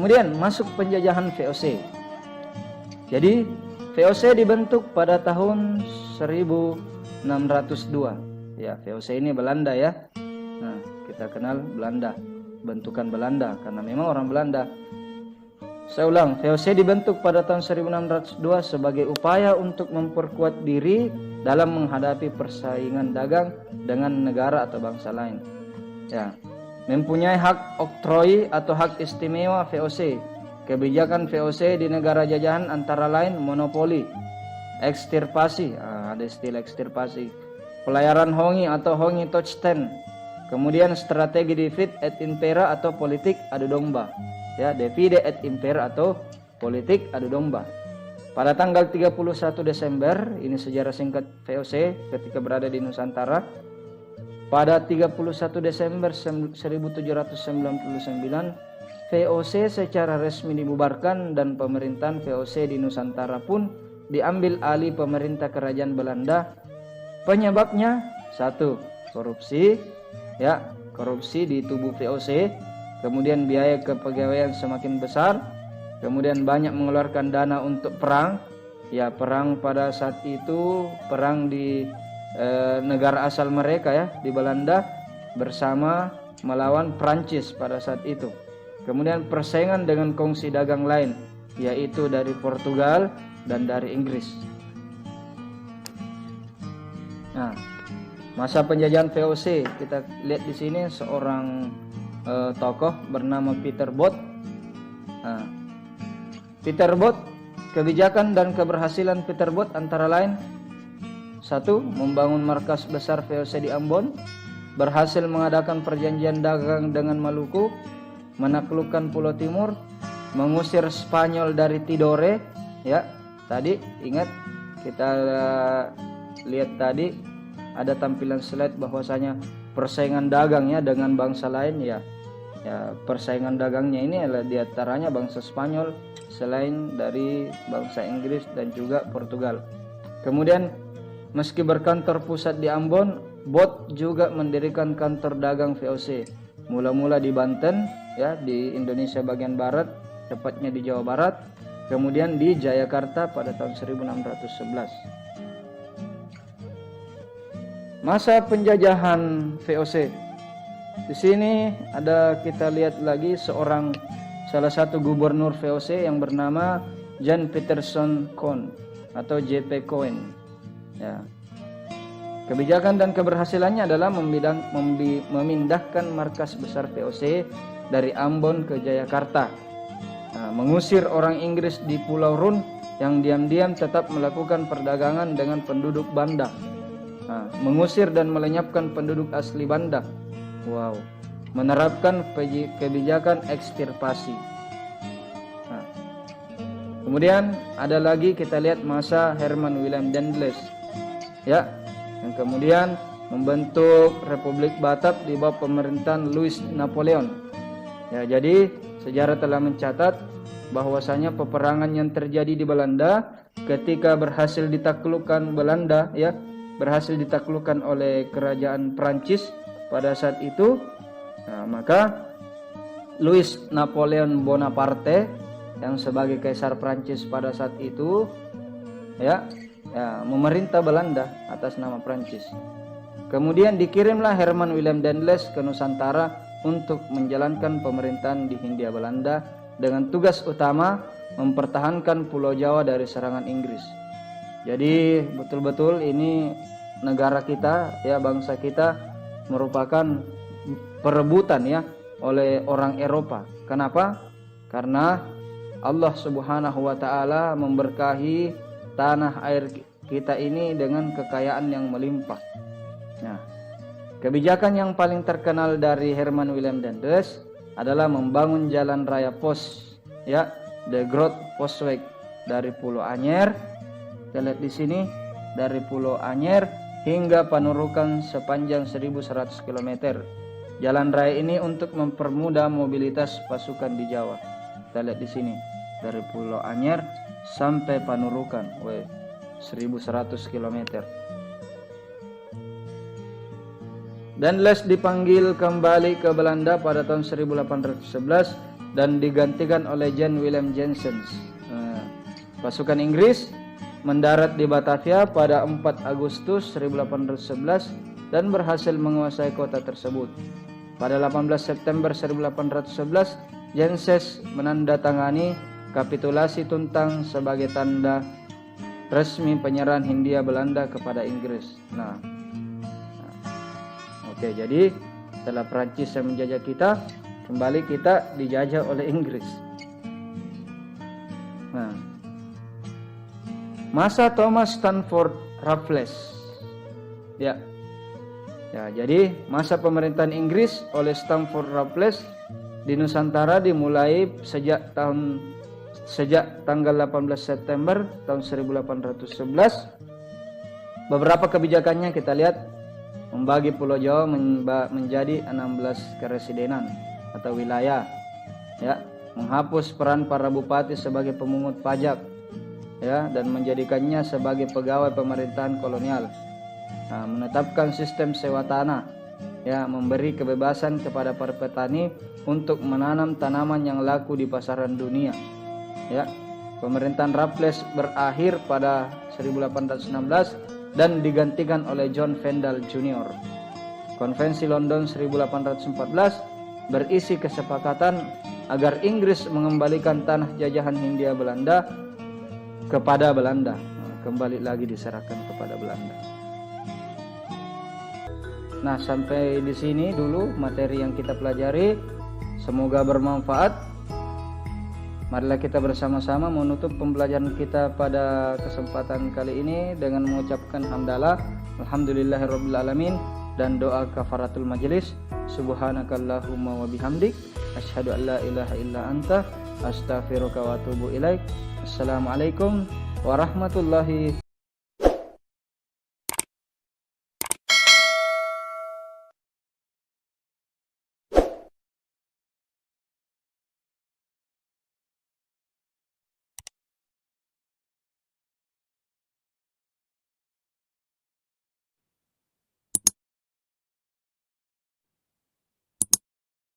Kemudian masuk penjajahan VOC. Jadi VOC dibentuk pada tahun 1602. Ya, VOC ini Belanda ya. Nah, kita kenal Belanda, bentukan Belanda karena memang orang Belanda. Saya ulang, VOC dibentuk pada tahun 1602 sebagai upaya untuk memperkuat diri dalam menghadapi persaingan dagang dengan negara atau bangsa lain. Ya, mempunyai hak oktroi atau hak istimewa VOC. Kebijakan VOC di negara jajahan antara lain monopoli, ekstirpasi, ada istilah ekstirpasi, pelayaran hongi atau hongi touchten, kemudian strategi divide et impera atau politik adu domba. Ya, divide et impera atau politik adu domba. Pada tanggal 31 Desember, ini sejarah singkat VOC ketika berada di Nusantara. Pada 31 Desember 1799, VOC secara resmi dibubarkan dan pemerintahan VOC di Nusantara pun diambil alih pemerintah kerajaan Belanda. Penyebabnya satu, korupsi, ya, korupsi di tubuh VOC. Kemudian biaya kepegawaian semakin besar, kemudian banyak mengeluarkan dana untuk perang. Ya, perang pada saat itu perang di negara asal mereka ya, di Belanda bersama melawan Prancis pada saat itu. Kemudian persaingan dengan kongsi dagang lain, yaitu dari Portugal dan dari Inggris. Nah, masa penjajahan VOC, kita lihat di sini seorang tokoh bernama Peter Both. Nah, Peter Both, kebijakan dan keberhasilan Peter Both antara lain: satu, membangun markas besar VOC di Ambon, berhasil mengadakan perjanjian dagang dengan Maluku, menaklukkan Pulau Timur, mengusir Spanyol dari Tidore. Ya, tadi ingat kita lihat tadi ada tampilan slide bahwasanya persaingan dagangnya dengan bangsa lain ya. Ya, persaingan dagangnya ini adalah diantaranya bangsa Spanyol selain dari bangsa Inggris dan juga Portugal. Kemudian meski berkantor pusat di Ambon, Both juga mendirikan kantor dagang VOC. Mula-mula di Banten, ya, di Indonesia bagian barat, tepatnya di Jawa Barat, kemudian di Jayakarta pada tahun 1611. Masa penjajahan VOC. Di sini ada kita lihat lagi salah satu gubernur VOC yang bernama Jan Pieterszoon Koen atau JP Koen. Ya. Kebijakan dan keberhasilannya adalah memindahkan markas besar VOC dari Ambon ke Jayakarta, mengusir orang Inggris di Pulau Run yang diam-diam tetap melakukan perdagangan dengan penduduk Banda, mengusir dan melenyapkan penduduk asli Banda. Wow, menerapkan kebijakan ekstirpasi. Kemudian ada lagi kita lihat masa Herman Willem Daendels, ya, yang kemudian membentuk Republik Batak di bawah pemerintahan Louis Napoleon. Ya, jadi sejarah telah mencatat bahwasanya peperangan yang terjadi di Belanda ketika berhasil ditaklukkan Belanda, ya, berhasil ditaklukkan oleh kerajaan Prancis pada saat itu. Nah, maka Louis Napoleon Bonaparte yang sebagai kaisar Prancis pada saat itu, ya, memerintah Belanda atas nama Prancis. Kemudian dikirimlah Herman Willem Daendels ke Nusantara untuk menjalankan pemerintahan di Hindia Belanda dengan tugas utama mempertahankan Pulau Jawa dari serangan Inggris. Jadi betul-betul ini negara kita, ya, bangsa kita merupakan perebutan, ya, oleh orang Eropa. Kenapa? Karena Allah Subhanahu wa taala memberkahi tanah air kita ini dengan kekayaan yang melimpah. Nah, kebijakan yang paling terkenal dari Herman Willem Daendels adalah membangun jalan raya pos, ya, The Groot Postweg dari Pulau Anyer. Kita lihat di sini dari Pulau Anyer hingga Panurukan sepanjang 1100 km. Jalan raya ini untuk mempermudah mobilitas pasukan di Jawa. Kita lihat di sini dari Pulau Anyer sampai Panurukan, 1100 km. Daendels dipanggil kembali ke Belanda pada tahun 1811 dan digantikan oleh John William Jensen. Pasukan Inggris mendarat di Batavia pada 4 Agustus 1811 dan berhasil menguasai kota tersebut. Pada 18 September 1811, Jensen menandatangani kapitulasi Tuntang sebagai tanda resmi penyerahan Hindia Belanda kepada Inggris. Oke, jadi setelah Prancis yang menjajah kita, kembali kita dijajah oleh Inggris. Masa Thomas Stamford Raffles. Ya, jadi masa pemerintahan Inggris oleh Stamford Raffles di Nusantara dimulai sejak tanggal 18 September tahun 1811. Beberapa kebijakannya kita lihat: membagi Pulau Jawa menjadi 16 keresidenan atau wilayah, ya, menghapus peran para bupati sebagai pemungut pajak, ya, dan menjadikannya sebagai pegawai pemerintahan kolonial. Menetapkan sistem sewa tanah, ya, memberi kebebasan kepada para petani untuk menanam tanaman yang laku di pasaran dunia. Ya, pemerintahan Raffles berakhir pada 1816 dan digantikan oleh John Vendale Jr. Konvensi London 1814 berisi kesepakatan agar Inggris mengembalikan tanah jajahan Hindia Belanda kepada Belanda. Kembali lagi diserahkan kepada Belanda. Nah, sampai di sini dulu materi yang kita pelajari. Semoga bermanfaat. Marilah kita bersama-sama menutup pembelajaran kita pada kesempatan kali ini dengan mengucapkan hamdalah, alhamdulillahirabbil alamin, dan doa kafaratul majelis. Subhanakallahumma wa bihamdik, asyhadu an la ilaha illa anta, astaghfiruka wa atubu ilaik. Assalamualaikum warahmatullahi